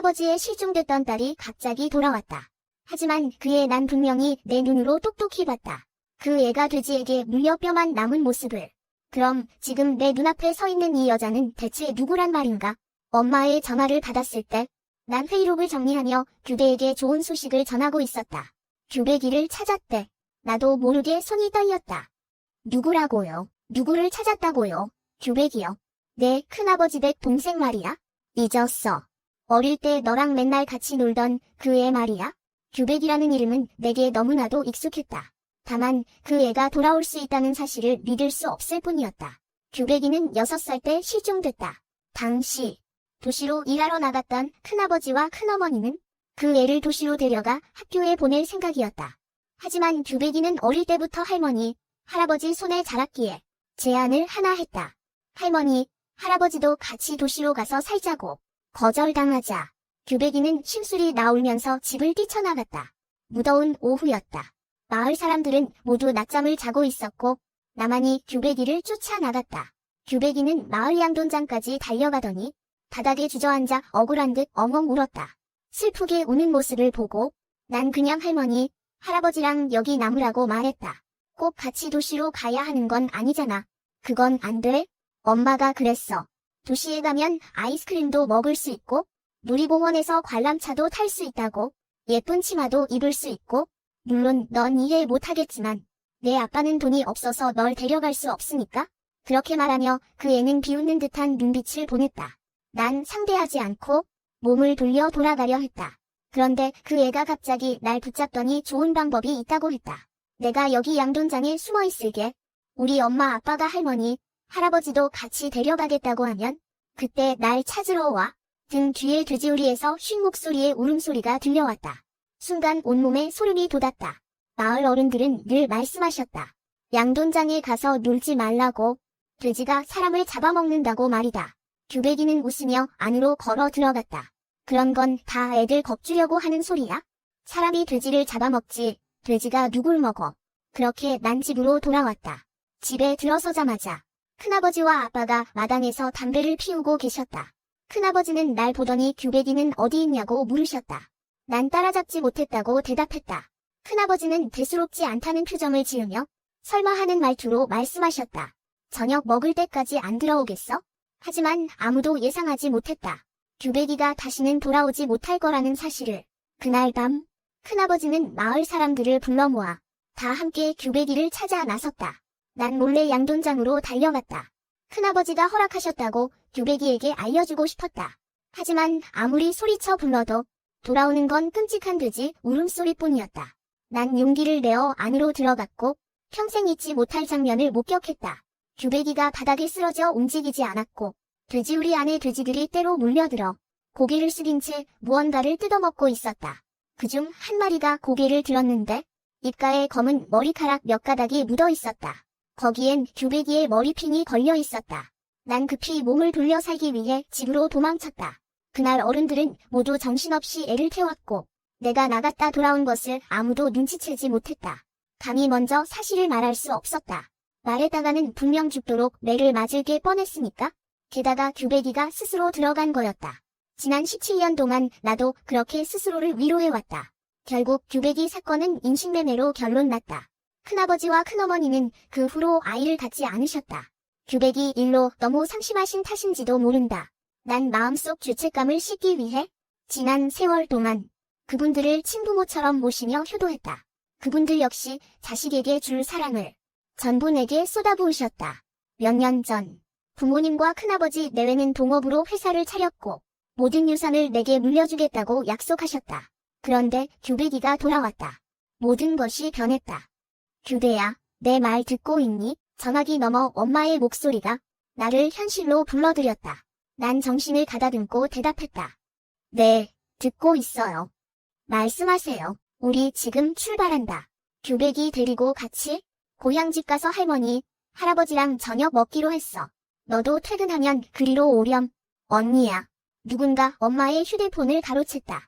큰아버지의 실종됐던 딸이 갑자기 돌아왔다. 하지만 그의 난 분명히 내 눈으로 똑똑히 봤다. 그 애가 돼지에게 물려 뼈만 남은 모습을. 그럼 지금 내 눈앞에 서 있는 이 여자는 대체 누구란 말인가? 엄마의 전화를 받았을 때 난 회의록을 정리하며 규배에게 좋은 소식을 전하고 있었다. 규배기를 찾았대. 나도 모르게 손이 떨렸다. 누구라고요? 누구를 찾았다고요? 규배기요. 내 큰아버지 댁 동생 말이야? 잊었어. 어릴 때 너랑 맨날 같이 놀던 그 애 말이야? 규배기라는 이름은 내게 너무나도 익숙했다. 다만 그 애가 돌아올 수 있다는 사실을 믿을 수 없을 뿐이었다. 규배기는 6살 때 실종됐다. 당시 도시로 일하러 나갔던 큰아버지와 큰어머니는 그 애를 도시로 데려가 학교에 보낼 생각이었다. 하지만 규배기는 어릴 때부터 할머니, 할아버지 손에 자랐기에 제안을 하나 했다. 할머니, 할아버지도 같이 도시로 가서 살자고. 거절당하자 규배기는 심술이 나오면서 집을 뛰쳐나갔다. 무더운 오후였다. 마을 사람들은 모두 낮잠을 자고 있었고 나만이 규배기를 쫓아나갔다. 규배기는 마을 양돈장까지 달려가더니 바닥에 주저앉아 억울한 듯 엉엉 울었다. 슬프게 우는 모습을 보고 난 그냥 할머니, 할아버지랑 여기 남으라고 말했다. 꼭 같이 도시로 가야 하는 건 아니잖아. 그건 안 돼? 엄마가 그랬어. 도시에 가면 아이스크림도 먹을 수 있고 놀이공원에서 관람차도 탈 수 있다고. 예쁜 치마도 입을 수 있고. 물론 넌 이해 못하겠지만 내 아빠는 돈이 없어서 널 데려갈 수 없으니까. 그렇게 말하며 그 애는 비웃는 듯한 눈빛을 보냈다. 난 상대하지 않고 몸을 돌려 돌아가려 했다. 그런데 그 애가 갑자기 날 붙잡더니 좋은 방법이 있다고 했다. 내가 여기 양돈장에 숨어 있을게. 우리 엄마 아빠가 할머니, 할아버지도 같이 데려가겠다고 하면 그때 날 찾으러 와. 등 뒤에 돼지우리에서 쉰 목소리의 울음소리가 들려왔다. 순간 온몸에 소름이 돋았다. 마을 어른들은 늘 말씀하셨다. 양돈장에 가서 놀지 말라고. 돼지가 사람을 잡아먹는다고 말이다. 규배기는 웃으며 안으로 걸어 들어갔다. 그런 건 다 애들 겁주려고 하는 소리야? 사람이 돼지를 잡아먹지, 돼지가 누굴 먹어. 그렇게 난 집으로 돌아왔다. 집에 들어서자마자 큰아버지와 아빠가 마당에서 담배를 피우고 계셨다. 큰아버지는 날 보더니 규배기는 어디 있냐고 물으셨다. 난 따라잡지 못했다고 대답했다. 큰아버지는 대수롭지 않다는 표정을 지으며 설마 하는 말투로 말씀하셨다. 저녁 먹을 때까지 안 들어오겠어? 하지만 아무도 예상하지 못했다. 규배기가 다시는 돌아오지 못할 거라는 사실을. 그날 밤 큰아버지는 마을 사람들을 불러 모아 다 함께 규배기를 찾아 나섰다. 난 몰래 양돈장으로 달려갔다. 큰아버지가 허락하셨다고 규배기에게 알려주고 싶었다. 하지만 아무리 소리쳐 불러도 돌아오는 건 끔찍한 돼지 울음소리뿐이었다. 난 용기를 내어 안으로 들어갔고 평생 잊지 못할 장면을 목격했다. 규배기가 바닥에 쓰러져 움직이지 않았고 돼지우리 안에 돼지들이 때로 몰려들어 고개를 숙인 채 무언가를 뜯어먹고 있었다. 그중 한 마리가 고개를 들었는데 입가에 검은 머리카락 몇 가닥이 묻어 있었다. 거기엔 규배기의 머리핀이 걸려 있었다. 난 급히 몸을 돌려 살기 위해 집으로 도망쳤다. 그날 어른들은 모두 정신없이 애를 태웠고 내가 나갔다 돌아온 것을 아무도 눈치채지 못했다. 감히 먼저 사실을 말할 수 없었다. 말했다가는 분명 죽도록 매를 맞을 게 뻔했으니까. 게다가 규배기가 스스로 들어간 거였다. 지난 17년 동안 나도 그렇게 스스로를 위로해왔다. 결국 규배기 사건은 인신매매로 결론났다. 큰아버지와 큰어머니는 그 후로 아이를 갖지 않으셨다. 규배기 일로 너무 상심하신 탓인지도 모른다. 난 마음속 죄책감을 씻기 위해 지난 세월 동안 그분들을 친부모처럼 모시며 효도했다. 그분들 역시 자식에게 줄 사랑을 전부 내게 쏟아부으셨다. 몇 년 전 부모님과 큰아버지 내외는 동업으로 회사를 차렸고 모든 유산을 내게 물려주겠다고 약속하셨다. 그런데 규배기가 돌아왔다. 모든 것이 변했다. 규배야, 내 말 듣고 있니? 전화기 너머 엄마의 목소리가 나를 현실로 불러들였다. 난 정신을 가다듬고 대답했다. 네, 듣고 있어요. 말씀하세요. 우리 지금 출발한다. 규배기 데리고 같이 고향집 가서 할머니, 할아버지랑 저녁 먹기로 했어. 너도 퇴근하면 그리로 오렴. 언니야. 누군가 엄마의 휴대폰을 가로챘다.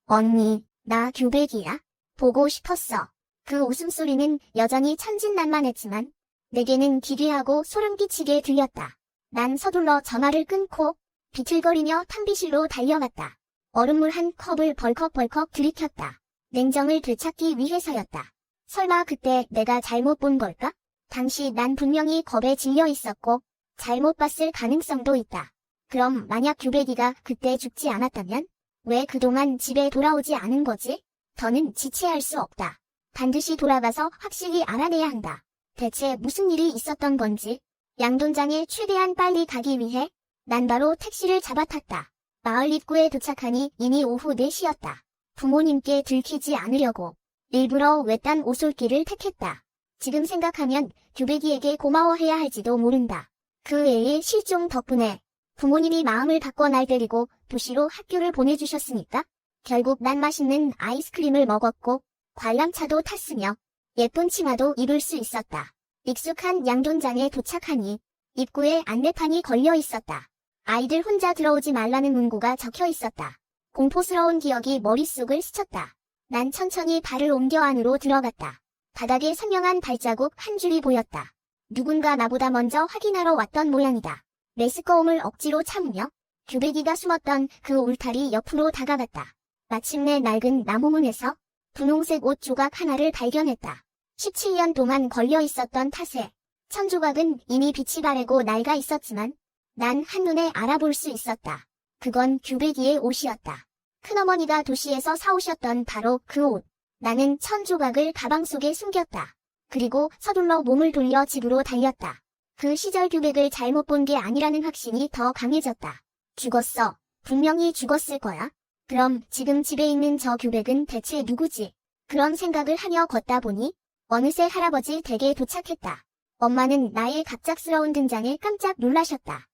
언니, 나 규배기야. 보고 싶었어. 그 웃음소리는 여전히 천진난만했지만 내게는 기괴하고 소름 끼치게 들렸다. 난 서둘러 전화를 끊고 비틀거리며 탕비실로 달려갔다. 얼음물 한 컵을 벌컥벌컥 들이켰다. 냉정을 되찾기 위해서였다. 설마 그때 내가 잘못 본 걸까? 당시 난 분명히 겁에 질려 있었고 잘못 봤을 가능성도 있다. 그럼 만약 규백이가 그때 죽지 않았다면 왜 그동안 집에 돌아오지 않은 거지? 더는 지체할 수 없다. 반드시 돌아가서 확실히 알아내야 한다. 대체 무슨 일이 있었던 건지. 양돈장에 최대한 빨리 가기 위해 난 바로 택시를 잡아탔다. 마을 입구에 도착하니 이미 오후 4시였다. 부모님께 들키지 않으려고 일부러 외딴 오솔길을 택했다. 지금 생각하면 규백이에게 고마워해야 할지도 모른다. 그 애의 실종 덕분에 부모님이 마음을 바꿔 날 데리고 도시로 학교를 보내주셨으니까 결국 난 맛있는 아이스크림을 먹었고 관람차도 탔으며 예쁜 치마도 입을 수 있었다. 익숙한 양돈장에 도착하니 입구에 안내판이 걸려 있었다. 아이들 혼자 들어오지 말라는 문구가 적혀 있었다. 공포스러운 기억이 머릿속을 스쳤다. 난 천천히 발을 옮겨 안으로 들어갔다. 바닥에 선명한 발자국 한 줄이 보였다. 누군가 나보다 먼저 확인하러 왔던 모양이다. 메스꺼움을 억지로 참으며 규백이가 숨었던 그 울타리 옆으로 다가갔다. 마침내 낡은 나무문에서 분홍색 옷 조각 하나를 발견했다. 17년 동안 걸려 있었던 탓에 천조각은 이미 빛이 바래고 낡아 있었지만 난 한눈에 알아볼 수 있었다. 그건 규백이의 옷이었다. 큰어머니가 도시에서 사오셨던 바로 그 옷. 나는 천조각을 가방 속에 숨겼다. 그리고 서둘러 몸을 돌려 집으로 달렸다. 그 시절 규백을 잘못 본 게 아니라는 확신이 더 강해졌다. 죽었어. 분명히 죽었을 거야. 그럼 지금 집에 있는 저 규백은 대체 누구지? 그런 생각을 하며 걷다 보니 어느새 할아버지 댁에 도착했다. 엄마는 나의 갑작스러운 등장에 깜짝 놀라셨다.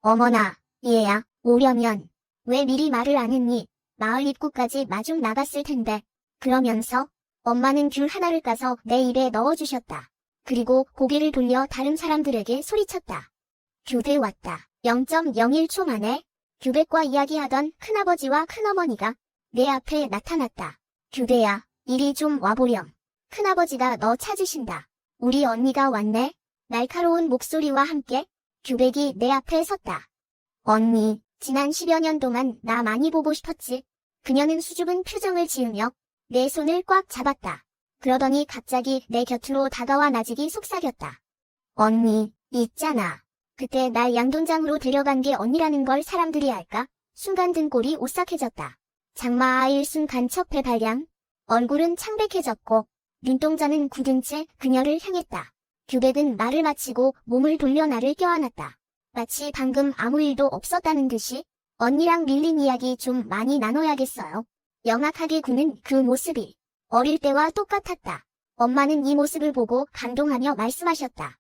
어머나, 얘야, 오려면 왜 미리 말을 안 했니? 마을 입구까지 마중 나갔을 텐데. 그러면서 엄마는 귤 하나를 까서 내 입에 넣어주셨다. 그리고 고개를 돌려 다른 사람들에게 소리쳤다. 교대 왔다. 0.01초 만에 규백과 이야기하던 큰아버지와 큰어머니가 내 앞에 나타났다. 규대야, 이리 좀 와보렴. 큰아버지가 너 찾으신다. 우리 언니가 왔네. 날카로운 목소리와 함께 규백이 내 앞에 섰다. 언니, 지난 10여 년 동안 나 많이 보고 싶었지. 그녀는 수줍은 표정을 지으며 내 손을 꽉 잡았다. 그러더니 갑자기 내 곁으로 다가와 나직이 속삭였다. 언니, 있잖아. 그때 날 양돈장으로 데려간 게 언니라는 걸 사람들이 알까? 순간 등골이 오싹해졌다. 장마 아일순 간첩 배발량. 얼굴은 창백해졌고 눈동자는 굳은 채 그녀를 향했다. 규백은 말을 마치고 몸을 돌려 나를 껴안았다. 마치 방금 아무 일도 없었다는 듯이 언니랑 밀린 이야기 좀 많이 나눠야겠어요. 영악하게 구는 그 모습이 어릴 때와 똑같았다. 엄마는 이 모습을 보고 감동하며 말씀하셨다.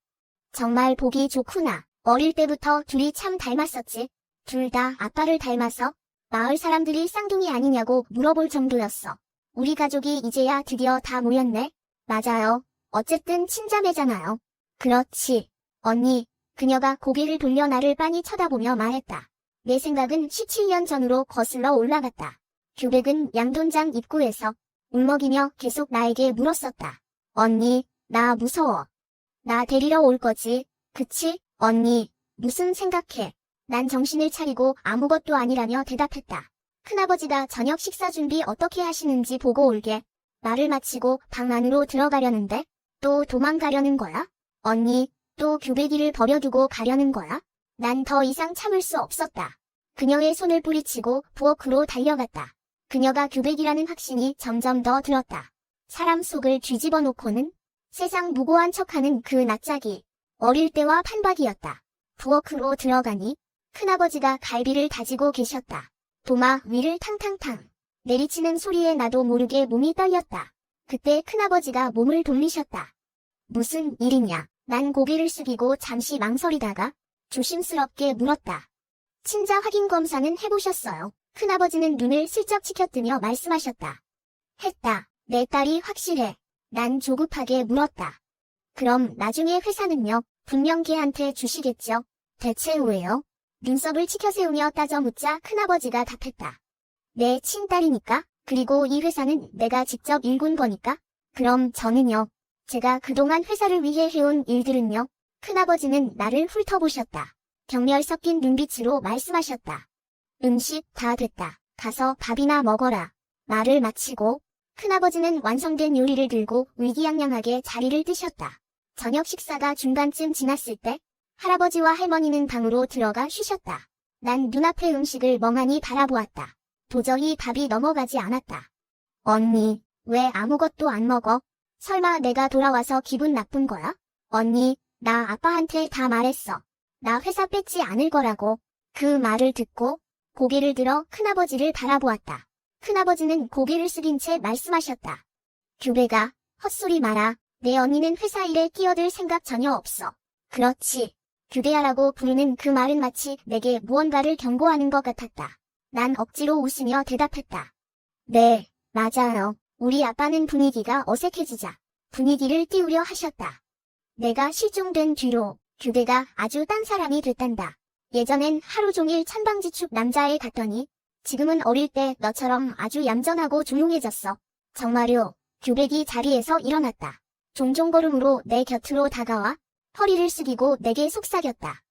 정말 보기 좋구나. 어릴 때부터 둘이 참 닮았었지. 둘 다 아빠를 닮아서 마을 사람들이 쌍둥이 아니냐고 물어볼 정도였어. 우리 가족이 이제야 드디어 다 모였네. 맞아요. 어쨌든 친자매잖아요. 그렇지. 언니, 그녀가 고개를 돌려 나를 빤히 쳐다보며 말했다. 내 생각은 17년 전으로 거슬러 올라갔다. 규백은 양돈장 입구에서 울먹이며 계속 나에게 물었었다. 언니, 나 무서워. 나 데리러 올 거지, 그치? 언니, 무슨 생각해? 난 정신을 차리고 아무것도 아니라며 대답했다. 큰아버지가 저녁 식사 준비 어떻게 하시는지 보고 올게. 말을 마치고 방 안으로 들어가려는데 또 도망가려는 거야? 언니, 또 규백이를 버려두고 가려는 거야? 난 더 이상 참을 수 없었다. 그녀의 손을 뿌리치고 부엌으로 달려갔다. 그녀가 규백이라는 확신이 점점 더 들었다. 사람 속을 뒤집어 놓고는 세상 무고한 척하는 그 낯짝이 어릴 때와 판박이었다. 부엌으로 들어가니 큰아버지가 갈비를 다지고 계셨다. 도마 위를 탕탕탕 내리치는 소리에 나도 모르게 몸이 떨렸다. 그때 큰아버지가 몸을 돌리셨다. 무슨 일이냐? 난 고개를 숙이고 잠시 망설이다가 조심스럽게 물었다. 친자 확인 검사는 해보셨어요? 큰아버지는 눈을 슬쩍 치켜뜨며 말씀하셨다. 했다. 내 딸이 확실해. 난 조급하게 물었다. 그럼 나중에 회사는요? 분명 걔한테 주시겠죠? 대체 왜요? 눈썹을 치켜세우며 따져 묻자 큰아버지가 답했다. 내 친딸이니까. 그리고 이 회사는 내가 직접 일군 거니까. 그럼 저는요? 제가 그동안 회사를 위해 해온 일들은요? 큰아버지는 나를 훑어보셨다. 경멸 섞인 눈빛으로 말씀하셨다. 음식 다 됐다. 가서 밥이나 먹어라. 말을 마치고 큰아버지는 완성된 요리를 들고 의기양양하게 자리를 뜨셨다. 저녁 식사가 중간쯤 지났을 때 할아버지와 할머니는 방으로 들어가 쉬셨다. 난 눈앞의 음식을 멍하니 바라보았다. 도저히 밥이 넘어가지 않았다. 언니, 왜 아무것도 안 먹어? 설마 내가 돌아와서 기분 나쁜 거야? 언니, 나 아빠한테 다 말했어. 나 회사 뺏지 않을 거라고. 그 말을 듣고 고개를 들어 큰아버지를 바라보았다. 큰아버지는 고개를 숙인 채 말씀하셨다. 규배가, 헛소리 마라. 내 언니는 회사 일에 끼어들 생각 전혀 없어. 그렇지. 규배야라고 부르는 그 말은 마치 내게 무언가를 경고하는 것 같았다. 난 억지로 웃으며 대답했다. 네, 맞아요. 우리 아빠는 분위기가 어색해지자 분위기를 띄우려 하셨다. 내가 실종된 뒤로 규배가 아주 딴 사람이 됐단다. 예전엔 하루 종일 천방지축 남자애 같더니 지금은 어릴 때 너처럼 아주 얌전하고 조용해졌어. 정말요. 규백이 자리에서 일어났다. 종종 걸음으로 내 곁으로 다가와 허리를 숙이고 내게 속삭였다.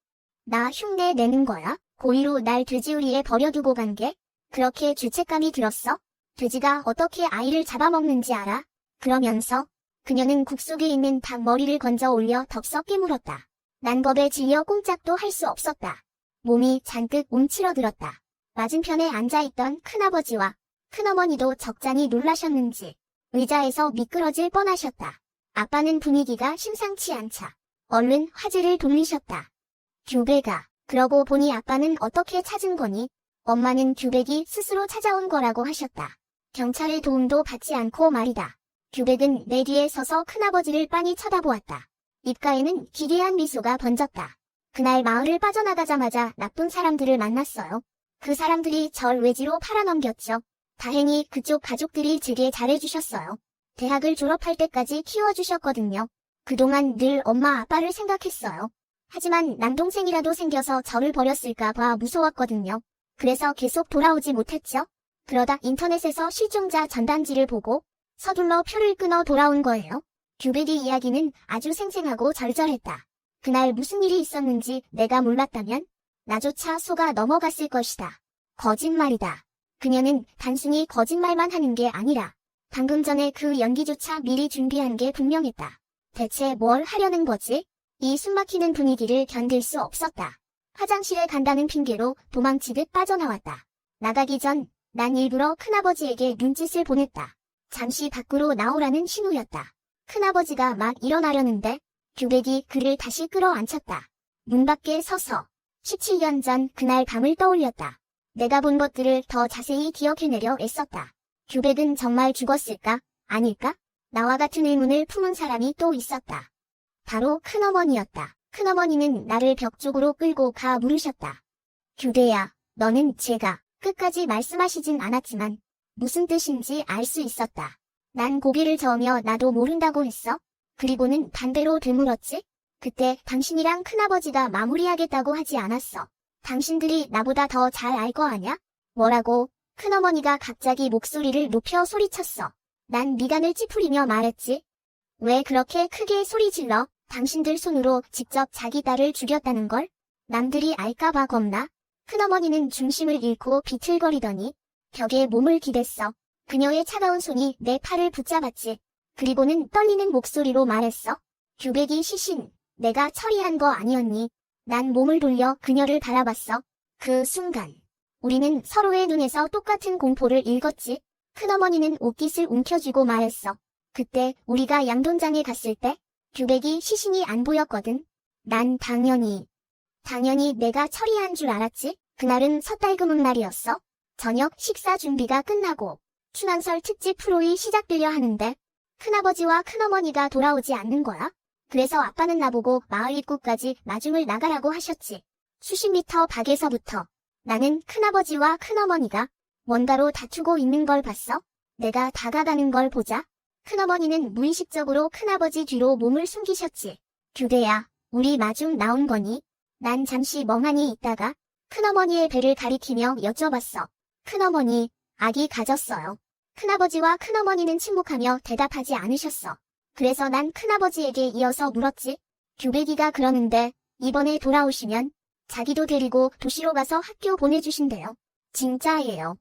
나 흉내 내는 거야? 고의로 날 돼지우리에 버려두고 간 게? 그렇게 죄책감이 들었어? 돼지가 어떻게 아이를 잡아먹는지 알아? 그러면서 그녀는 국 속에 있는 닭 머리를 건져 올려 덥석 깨물었다. 난 겁에 질려 꼼짝도 할 수 없었다. 몸이 잔뜩 움츠러들었다. 맞은편에 앉아있던 큰아버지와 큰어머니도 적잖이 놀라셨는지 의자에서 미끄러질 뻔하셨다. 아빠는 분위기가 심상치 않자 얼른 화제를 돌리셨다. 규배가, 그러고 보니 아빠는 어떻게 찾은 거니? 엄마는 규백이 스스로 찾아온 거라고 하셨다. 경찰의 도움도 받지 않고 말이다. 규백은 내 뒤에 서서 큰아버지를 빤히 쳐다보았다. 입가에는 기괴한 미소가 번졌다. 그날 마을을 빠져나가자마자 나쁜 사람들을 만났어요. 그 사람들이 절 외지로 팔아넘겼죠. 다행히 그쪽 가족들이 제게 잘해주셨어요. 대학을 졸업할 때까지 키워주셨거든요. 그동안 늘 엄마 아빠를 생각했어요. 하지만 남동생이라도 생겨서 저를 버렸을까 봐 무서웠거든요. 그래서 계속 돌아오지 못했죠. 그러다 인터넷에서 실종자 전단지를 보고 서둘러 표를 끊어 돌아온 거예요. 규백의 이야기는 아주 생생하고 절절했다. 그날 무슨 일이 있었는지 내가 몰랐다면 나조차 속아 넘어갔을 것이다. 거짓말이다. 그녀는 단순히 거짓말만 하는 게 아니라 방금 전에 그 연기조차 미리 준비한 게 분명했다. 대체 뭘 하려는 거지? 이 숨막히는 분위기를 견딜 수 없었다. 화장실에 간다는 핑계로 도망치듯 빠져나왔다. 나가기 전 난 일부러 큰아버지에게 눈짓을 보냈다. 잠시 밖으로 나오라는 신호였다. 큰아버지가 막 일어나려는데 규백이 그를 다시 끌어안쳤다. 문 밖에 서서 17년 전 그날 밤을 떠올렸다. 내가 본 것들을 더 자세히 기억해내려 애썼다. 규백은 정말 죽었을까? 아닐까? 나와 같은 의문을 품은 사람이 또 있었다. 바로 큰어머니였다. 큰어머니는 나를 벽 쪽으로 끌고 가 물으셨다. 규배야, 너는 제가 끝까지 말씀하시진 않았지만 무슨 뜻인지 알 수 있었다. 난 고개를 저으며 나도 모른다고 했어. 그리고는 반대로 되물었지? 그때 당신이랑 큰아버지가 마무리하겠다고 하지 않았어. 당신들이 나보다 더 잘 알 거 아냐? 뭐라고? 큰어머니가 갑자기 목소리를 높여 소리쳤어. 난 미간을 찌푸리며 말했지. 왜 그렇게 크게 소리 질러? 당신들 손으로 직접 자기 딸을 죽였다는 걸? 남들이 알까봐 겁나? 큰어머니는 중심을 잃고 비틀거리더니 벽에 몸을 기댔어. 그녀의 차가운 손이 내 팔을 붙잡았지. 그리고는 떨리는 목소리로 말했어. 규백이 시신, 내가 처리한 거 아니었니? 난 몸을 돌려 그녀를 바라봤어. 그 순간 우리는 서로의 눈에서 똑같은 공포를 읽었지. 큰어머니는 옷깃을 움켜쥐고 말했어. 그때 우리가 양돈장에 갔을 때 규백이 시신이 안 보였거든. 난 당연히 내가 처리한 줄 알았지. 그날은 섣달금은 날이었어. 저녁 식사 준비가 끝나고 춘한설 특집 프로이 시작되려 하는데 큰아버지와 큰어머니가 돌아오지 않는 거야. 그래서 아빠는 나보고 마을 입구까지 마중을 나가라고 하셨지. 수십 미터 밖에서부터 나는 큰아버지와 큰어머니가 뭔가로 다투고 있는 걸 봤어. 내가 다가가는 걸 보자 큰어머니는 무의식적으로 큰아버지 뒤로 몸을 숨기셨지. 규배야, 우리 마중 나온 거니? 난 잠시 멍하니 있다가 큰어머니의 배를 가리키며 여쭤봤어. 큰어머니, 아기 가졌어요. 큰아버지와 큰어머니는 침묵하며 대답하지 않으셨어. 그래서 난 큰아버지에게 이어서 물었지. 규백이가 그러는데 이번에 돌아오시면 자기도 데리고 도시로 가서 학교 보내주신대요. 진짜예요.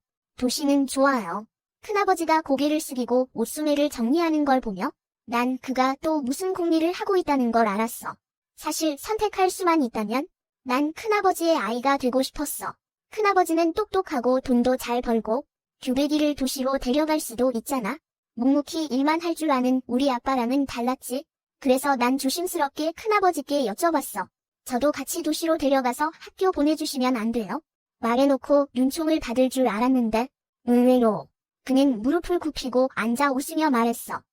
도시는 좋아요. 큰아버지가 고개를 숙이고 옷소매를 정리하는 걸 보며 난 그가 또 무슨 궁리를 하고 있다는 걸 알았어. 사실 선택할 수만 있다면 난 큰아버지의 아이가 되고 싶었어. 큰아버지는 똑똑하고 돈도 잘 벌고 규백이를 도시로 데려갈 수도 있잖아. 묵묵히 일만 할 줄 아는 우리 아빠랑은 달랐지. 그래서 난 조심스럽게 큰아버지께 여쭤봤어. 저도 같이 도시로 데려가서 학교 보내주시면 안 돼요? 말해놓고 눈총을 받을 줄 알았는데 의외로 그는 무릎을 굽히고 앉아 웃으며 말했어.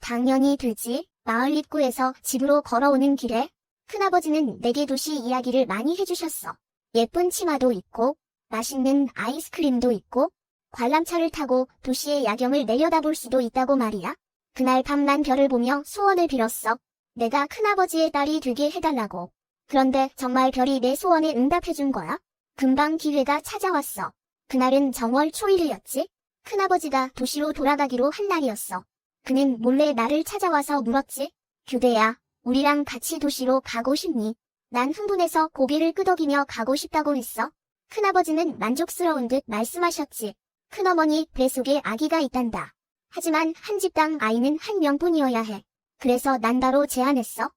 당연히 되지. 마을 입구에서 집으로 걸어오는 길에 큰아버지는 내게 도시 이야기를 많이 해주셨어. 예쁜 치마도 있고 맛있는 아이스크림도 있고 관람차를 타고 도시의 야경을 내려다볼 수도 있다고 말이야. 그날 밤 난 별을 보며 소원을 빌었어. 내가 큰아버지의 딸이 되게 해달라고. 그런데 정말 별이 내 소원에 응답해준 거야. 금방 기회가 찾아왔어. 그날은 정월 초일이었지. 큰아버지가 도시로 돌아가기로 한 날이었어. 그는 몰래 나를 찾아와서 물었지. 규대야, 우리랑 같이 도시로 가고 싶니? 난 흥분해서 고개를 끄덕이며 가고 싶다고 했어. 큰아버지는 만족스러운 듯 말씀하셨지. 큰어머니 뱃속에 아기가 있단다. 하지만 한 집당 아이는 한 명뿐이어야 해. 그래서 난 바로 제안했어.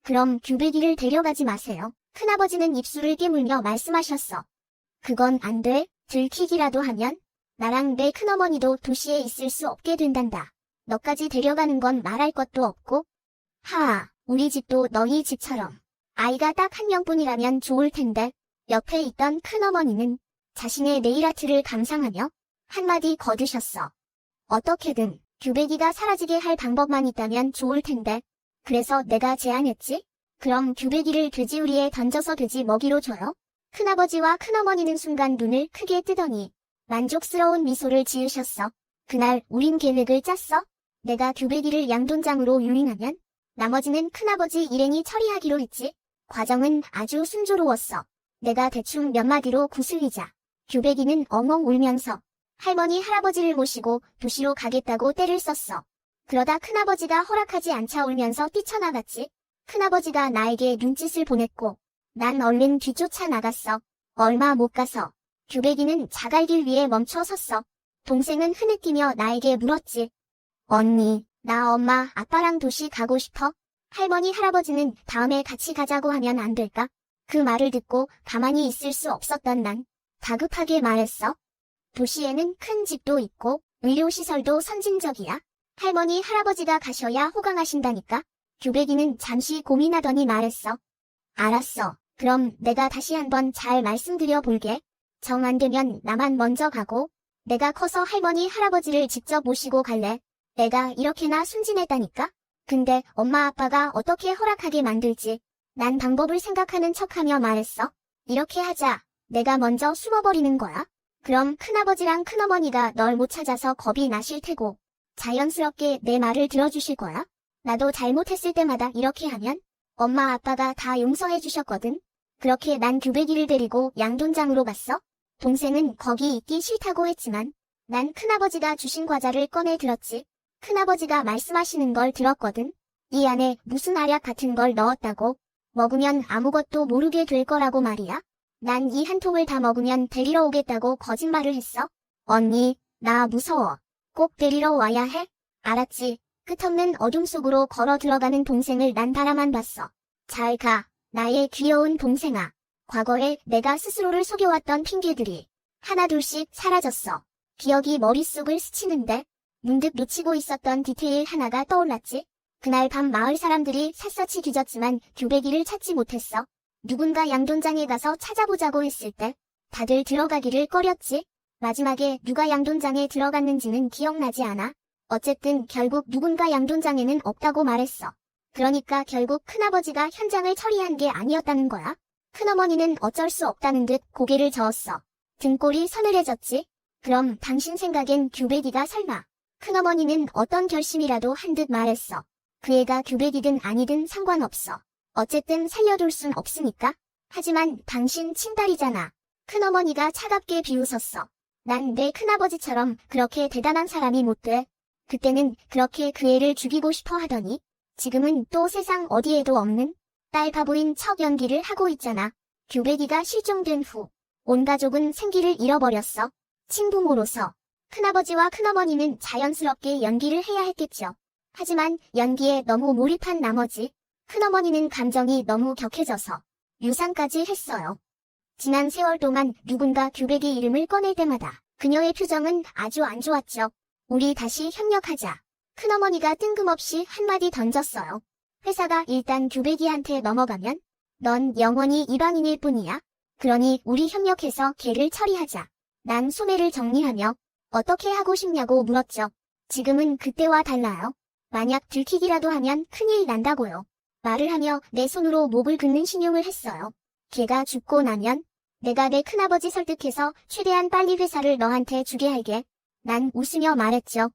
그럼 규백이를 데려가지 마세요. 큰아버지는 입술을 깨물며 말씀하셨어. 그건 안 돼. 들키기라도 하면 나랑 내 큰어머니도 도시에 있을 수 없게 된단다. 너까지 데려가는 건 말할 것도 없고. 하아, 우리 집도 너희 집처럼 아이가 딱 한 명뿐이라면 좋을 텐데. 옆에 있던 큰어머니는 자신의 네일아트를 감상하며 한마디 거두셨어. 어떻게든 규백이가 사라지게 할 방법만 있다면 좋을 텐데. 그래서 내가 제안했지. 그럼 규백이를 돼지우리에 던져서 돼지 먹이로 줘요. 큰아버지와 큰어머니는 순간 눈을 크게 뜨더니 만족스러운 미소를 지으셨어. 그날 우린 계획을 짰어. 내가 규백이를 양돈장으로 유인하면 나머지는 큰아버지 일행이 처리하기로 했지. 과정은 아주 순조로웠어. 내가 대충 몇 마디로 구슬리자 규백이는 엉엉 울면서 할머니 할아버지를 모시고 도시로 가겠다고 떼를 썼어. 그러다 큰아버지가 허락하지 않자 울면서 뛰쳐나갔지. 큰아버지가 나에게 눈짓을 보냈고 난 얼른 뒤쫓아 나갔어. 얼마 못 가서 규백이는 자갈길 위에 멈춰 섰어. 동생은 흐느끼며 나에게 물었지. 언니, 나 엄마 아빠랑 도시 가고 싶어? 할머니 할아버지는 다음에 같이 가자고 하면 안 될까? 그 말을 듣고 가만히 있을 수 없었던 난 다급하게 말했어. 도시에는 큰 집도 있고 의료시설도 선진적이야. 할머니 할아버지가 가셔야 호강하신다니까. 규백이는 잠시 고민하더니 말했어. 알았어. 그럼 내가 다시 한번 잘 말씀드려 볼게. 정 안 되면 나만 먼저 가고 내가 커서 할머니 할아버지를 직접 모시고 갈래. 내가 이렇게나 순진했다니까. 근데 엄마 아빠가 어떻게 허락하게 만들지. 난 방법을 생각하는 척하며 말했어. 이렇게 하자. 내가 먼저 숨어버리는 거야. 그럼 큰아버지랑 큰어머니가 널 못 찾아서 겁이 나실 테고 자연스럽게 내 말을 들어주실 거야. 나도 잘못했을 때마다 이렇게 하면 엄마 아빠가 다 용서해 주셨거든. 그렇게 난 규백이를 데리고 양돈장으로 갔어. 동생은 거기 있기 싫다고 했지만 난 큰아버지가 주신 과자를 꺼내 들었지. 큰아버지가 말씀하시는 걸 들었거든. 이 안에 무슨 알약 같은 걸 넣었다고. 먹으면 아무것도 모르게 될 거라고 말이야. 난 이 한 통을 다 먹으면 데리러 오겠다고 거짓말을 했어. 언니, 나 무서워. 꼭 데리러 와야 해? 알았지. 끝없는 어둠 속으로 걸어 들어가는 동생을 난 바라만 봤어. 잘 가, 나의 귀여운 동생아. 과거에 내가 스스로를 속여왔던 핑계들이 하나둘씩 사라졌어. 기억이 머릿속을 스치는데 문득 놓치고 있었던 디테일 하나가 떠올랐지. 그날 밤 마을 사람들이 샅샅이 뒤졌지만 규백이를 찾지 못했어. 누군가 양돈장에 가서 찾아보자고 했을 때 다들 들어가기를 꺼렸지. 마지막에 누가 양돈장에 들어갔는지는 기억나지 않아. 어쨌든 결국 누군가 양돈장에는 없다고 말했어. 그러니까 결국 큰아버지가 현장을 처리한 게 아니었다는 거야. 큰어머니는 어쩔 수 없다는 듯 고개를 저었어. 등골이 서늘해졌지. 그럼 당신 생각엔 규백이가 설마. 큰어머니는 어떤 결심이라도 한 듯 말했어. 그 애가 규백이든 아니든 상관없어. 어쨌든 살려둘 순 없으니까. 하지만 당신 친딸이잖아. 큰어머니가 차갑게 비웃었어. 난 내 큰아버지처럼 그렇게 대단한 사람이 못 돼. 그때는 그렇게 그 애를 죽이고 싶어 하더니 지금은 또 세상 어디에도 없는 딸 바보인 척 연기를 하고 있잖아. 규백이가 실종된 후 온 가족은 생기를 잃어버렸어. 친부모로서 큰아버지와 큰어머니는 자연스럽게 연기를 해야 했겠죠. 하지만 연기에 너무 몰입한 나머지 큰어머니는 감정이 너무 격해져서 유산까지 했어요. 지난 세월 동안 누군가 규백의 이름을 꺼낼 때마다 그녀의 표정은 아주 안 좋았죠. 우리 다시 협력하자. 큰어머니가 뜬금없이 한마디 던졌어요. 회사가 일단 규백이한테 넘어가면 넌 영원히 이방인일 뿐이야. 그러니 우리 협력해서 걔를 처리하자. 난 소매를 정리하며 어떻게 하고 싶냐고 물었죠. 지금은 그때와 달라요. 만약 들키기라도 하면 큰일 난다고요. 말을 하며 내 손으로 목을 긋는 신용을 했어요. 걔가 죽고 나면 내가 내 큰아버지 설득해서 최대한 빨리 회사를 너한테 주게 할게. 난 웃으며 말했죠.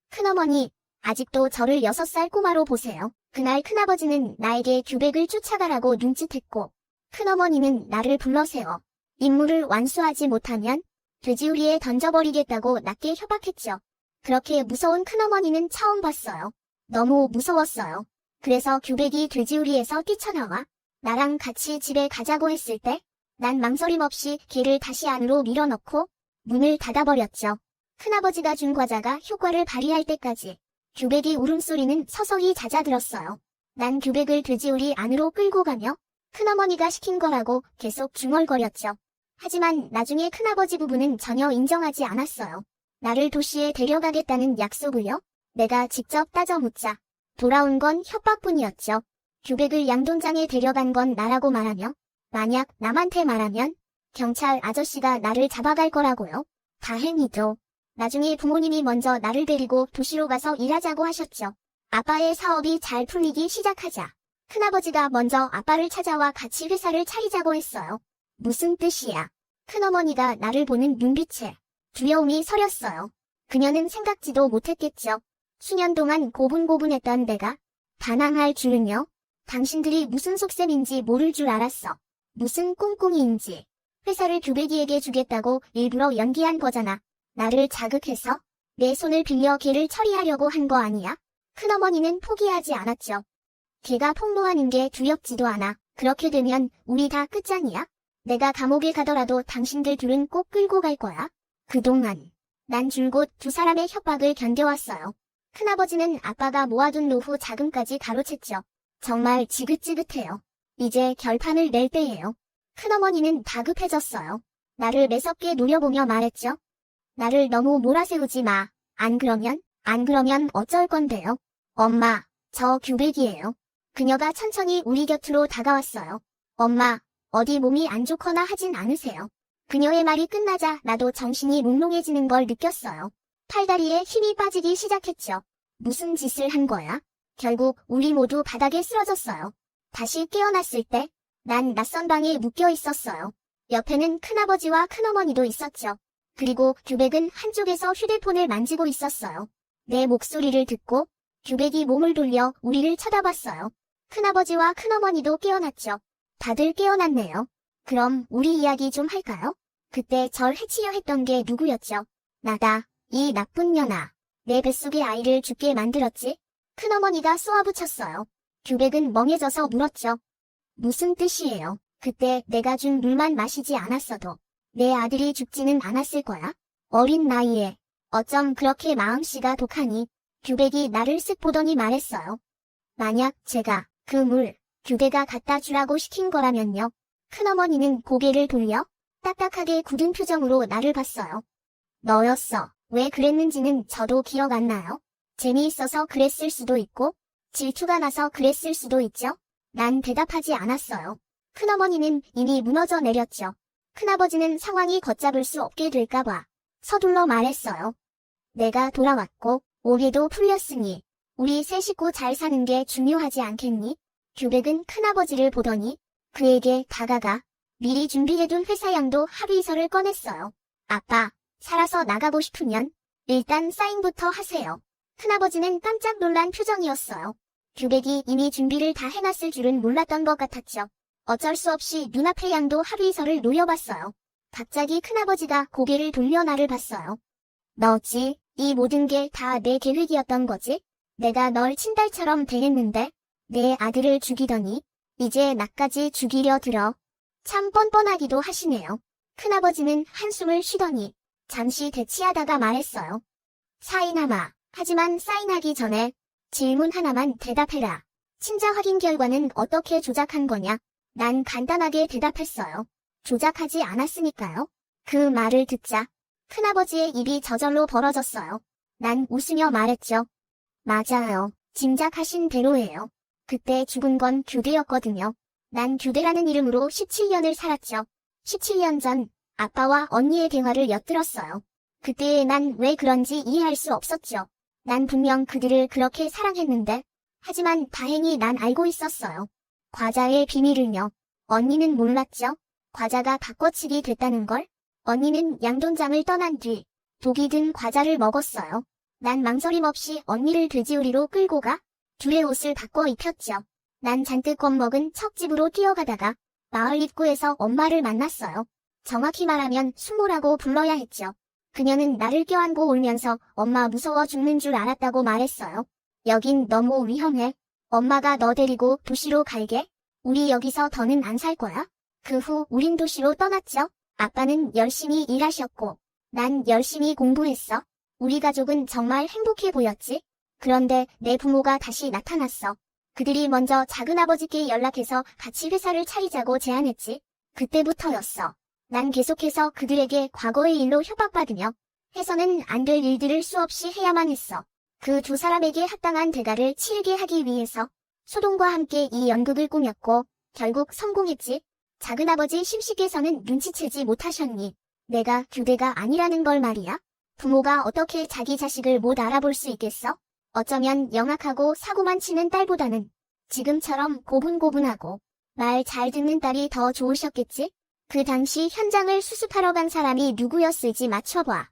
큰어머니, 아직도 저를 6살 꼬마로 보세요. 그날 큰아버지는 나에게 규백을 쫓아가라고 눈짓했고 큰어머니는 나를 불러세워 임무를 완수하지 못하면 돼지우리에 던져버리겠다고 낮게 협박했죠. 그렇게 무서운 큰어머니는 처음 봤어요. 너무 무서웠어요. 그래서 규백이 돼지우리에서 뛰쳐나와 나랑 같이 집에 가자고 했을 때 난 망설임 없이 걔를 다시 안으로 밀어넣고 문을 닫아버렸죠. 큰아버지가 준 과자가 효과를 발휘할 때까지 규백의 울음소리는 서서히 잦아들었어요. 난 규백을 돼지우리 안으로 끌고 가며 큰어머니가 시킨 거라고 계속 중얼거렸죠. 하지만 나중에 큰아버지 부부는 전혀 인정하지 않았어요. 나를 도시에 데려가겠다는 약속을요? 내가 직접 따져 묻자. 돌아온 건 협박뿐이었죠. 규백을 양돈장에 데려간 건 나라고 말하며 만약 남한테 말하면 경찰 아저씨가 나를 잡아갈 거라고요. 다행히도 나중에 부모님이 먼저 나를 데리고 도시로 가서 일하자고 하셨죠. 아빠의 사업이 잘 풀리기 시작하자 큰아버지가 먼저 아빠를 찾아와 같이 회사를 차리자고 했어요. 무슨 뜻이야? 큰어머니가 나를 보는 눈빛에 두려움이 서렸어요. 그녀는 생각지도 못했겠죠. 수년 동안 고분고분했던 내가 반항할 줄은요. 당신들이 무슨 속셈인지 모를 줄 알았어. 무슨 꿍꿍이인지. 회사를 규백이에게 주겠다고 일부러 연기한 거잖아. 나를 자극해서 내 손을 빌려 걔를 처리하려고 한 거 아니야? 큰어머니는 포기하지 않았죠. 걔가 폭로하는 게 두렵지도 않아. 그렇게 되면 우리 다 끝장이야. 내가 감옥에 가더라도 당신들 둘은 꼭 끌고 갈 거야. 그동안 난 줄곧 두 사람의 협박을 견뎌왔어요. 큰아버지는 아빠가 모아둔 노후 자금까지 가로챘죠. 정말 지긋지긋해요. 이제 결판을 낼 때예요. 큰어머니는 다급해졌어요. 나를 매섭게 노려보며 말했죠. 나를 너무 몰아세우지 마. 안 그러면 어쩔 건데요. 엄마, 저 규백이에요. 그녀가 천천히 우리 곁으로 다가왔어요. 엄마, 어디 몸이 안 좋거나 하진 않으세요? 그녀의 말이 끝나자 나도 정신이 몽롱해지는 걸 느꼈어요. 팔다리에 힘이 빠지기 시작했죠. 무슨 짓을 한 거야? 결국 우리 모두 바닥에 쓰러졌어요. 다시 깨어났을 때 난 낯선 방에 묶여 있었어요. 옆에는 큰아버지와 큰어머니도 있었죠. 그리고 규백은 한쪽에서 휴대폰을 만지고 있었어요. 내 목소리를 듣고 규백이 몸을 돌려 우리를 쳐다봤어요. 큰아버지와 큰어머니도 깨어났죠. 다들 깨어났네요. 그럼 우리 이야기 좀 할까요? 그때 절 해치려 했던 게 누구였죠? 나다. 이 나쁜 년아. 내 뱃속의 아이를 죽게 만들었지? 큰어머니가 쏘아붙였어요. 규백은 멍해져서 물었죠. 무슨 뜻이에요? 그때 내가 준 물만 마시지 않았어도 내 아들이 죽지는 않았을 거야? 어린 나이에 어쩜 그렇게 마음씨가 독하니? 규백이 나를 쓱 보더니 말했어요. 만약 제가 그 물 규백가 갖다 주라고 시킨 거라면요. 큰어머니는 고개를 돌려 딱딱하게 굳은 표정으로 나를 봤어요. 너였어. 왜 그랬는지는 저도 기억 안 나요. 재미있어서 그랬을 수도 있고 질투가 나서 그랬을 수도 있죠. 난 대답하지 않았어요. 큰어머니는 이미 무너져 내렸죠. 큰아버지는 상황이 걷잡을 수 없게 될까봐 서둘러 말했어요. 내가 돌아왔고 오해도 풀렸으니 우리 세 식구 잘 사는 게 중요하지 않겠니? 규백은 큰아버지를 보더니 그에게 다가가 미리 준비해둔 회사양도 합의서를 꺼냈어요. 아빠, 살아서 나가고 싶으면 일단 사인부터 하세요. 큰아버지는 깜짝 놀란 표정이었어요. 규백이 이미 준비를 다 해놨을 줄은 몰랐던 것 같았죠. 어쩔 수 없이 눈앞의 양도 합의서를 노려봤어요. 갑자기 큰아버지가 고개를 돌려 나를 봤어요. 너지? 이 모든 게 다 내 계획이었던 거지? 내가 널 친딸처럼 대했는데 내 아들을 죽이더니 이제 나까지 죽이려 들어. 참 뻔뻔하기도 하시네요. 큰아버지는 한숨을 쉬더니 잠시 대치하다가 말했어요. 사인하마. 하지만 사인하기 전에 질문 하나만 대답해라. 친자 확인 결과는 어떻게 조작한 거냐? 난 간단하게 대답했어요. 조작하지 않았으니까요. 그 말을 듣자 큰아버지의 입이 저절로 벌어졌어요. 난 웃으며 말했죠. 맞아요. 짐작하신 대로예요. 그때 죽은 건 규대였거든요. 난 규대라는 이름으로 17년을 살았죠. 17년 전 아빠와 언니의 대화를 엿들었어요. 그때 난 왜 그런지 이해할 수 없었죠. 난 분명 그들을 그렇게 사랑했는데 하지만 다행히 난 알고 있었어요. 과자의 비밀을요. 언니는 몰랐죠. 과자가 바꿔치기 됐다는 걸. 언니는 양돈장을 떠난 뒤 독이 든 과자를 먹었어요. 난 망설임 없이 언니를 돼지우리로 끌고 가 둘의 옷을 바꿔 입혔죠. 난 잔뜩 겁먹은 척 집으로 뛰어가다가 마을 입구에서 엄마를 만났어요. 정확히 말하면 숙모라고 불러야 했죠. 그녀는 나를 껴안고 울면서 엄마 무서워 죽는 줄 알았다고 말했어요. 여긴 너무 위험해. 엄마가 너 데리고 도시로 갈게. 우리 여기서 더는 안 살 거야. 그 후 우린 도시로 떠났죠. 아빠는 열심히 일하셨고 난 열심히 공부했어. 우리 가족은 정말 행복해 보였지. 그런데 내 부모가 다시 나타났어. 그들이 먼저 작은아버지께 연락해서 같이 회사를 차리자고 제안했지. 그때부터였어. 난 계속해서 그들에게 과거의 일로 협박받으며 해서는 안 될 일들을 수없이 해야만 했어. 그 두 사람에게 합당한 대가를 치르게 하기 위해서 소동과 함께 이 연극을 꾸몄고 결국 성공했지. 작은아버지 심씨께서는 눈치채지 못하셨니? 내가 규대가 아니라는 걸 말이야. 부모가 어떻게 자기 자식을 못 알아볼 수 있겠어? 어쩌면 영악하고 사고만 치는 딸보다는 지금처럼 고분고분하고 말 잘 듣는 딸이 더 좋으셨겠지? 그 당시 현장을 수습하러 간 사람이 누구였을지 맞춰봐.